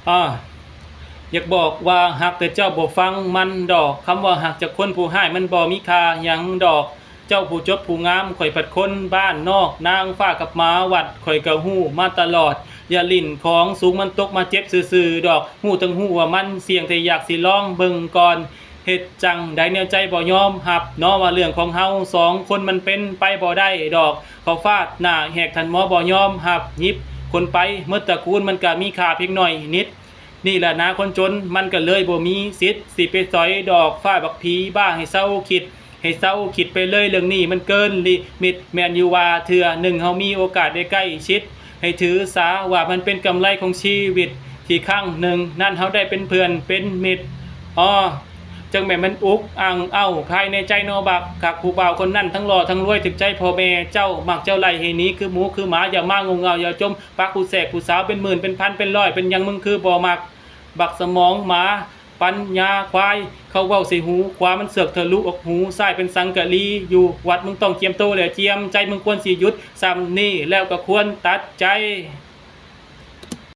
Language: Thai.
อ่าอยากบอกว่าหากแต่เจ้าบ่ฟังมันดอกคำว่าหากจากคนผู้ให้มันบ่มีค่าหยังดอกเจ้าผู้จบผู้งามข่อยผัดคนบ้านนอกนางฟ้ากับหมาวัดข่อยก็ฮู้มาตลอดอย่าลิ่นของสูงมันตกมาเจ็บซื่อๆดอกฮู้ทั้งฮู้ว่ามันเสี่ยงแต่อยากสิลองเบิ่งก่อนเฮ็ดจังได้แนวใจบ่ยอมรับเนาะว่าเรื่องของเฮาสองคนมันเป็นไปบ่ได้ดอกเขาฟาดหน้าแหกทันหมอบ่ยอมรับยิบคนไปเมื่อตระกูลมันก็มีค่าเพียงหน่อยนิดนี่แหละนะคนจนมันก็เลยบ่มีสิทธิ์สิไปสอยดอกฟ้าบักผีบ้าให้เศร้าคิดให้เศร้าคิดไปเลยเรื่องนี้มันเกินลิมิตแม่นอยู่ว่าเทื่อหนึ่งเฮามีโอกาสได้ใกล้ชิดให้ถือสาว่ามันเป็นกำไรของชีวิตที่ครั้งหนึ่งนั่นเฮาได้เป็นเพื่อนเป็นมิตรอ้อจังแม่นมันอุกอังเอ้าภายในใจนอบักคักผู้บ่าวคนนั้นทั้งหล่อทั้งรวยถึกใจพ่อแม่เจ้ามักเจ้าไล่ให้หนี้คือหมูคือหมาอย่ามางงเงาอย่าจมปักผู้แสกผู้สาวเป็นหมื่นเป็นพันเป็นร้อยเป็นยังมึงคือบ่มักบักสมองหมาปัญญาควายเขาเว้าใส่หูขวามันเสือกทะลุออกหูซ้ายเป็นสังกะลีอยู่วัดมึงต้องเจียมโตแล้วเจียมใจมึงควรสิหยุดซ้ำนี่แล้วก็ควรตัดใจ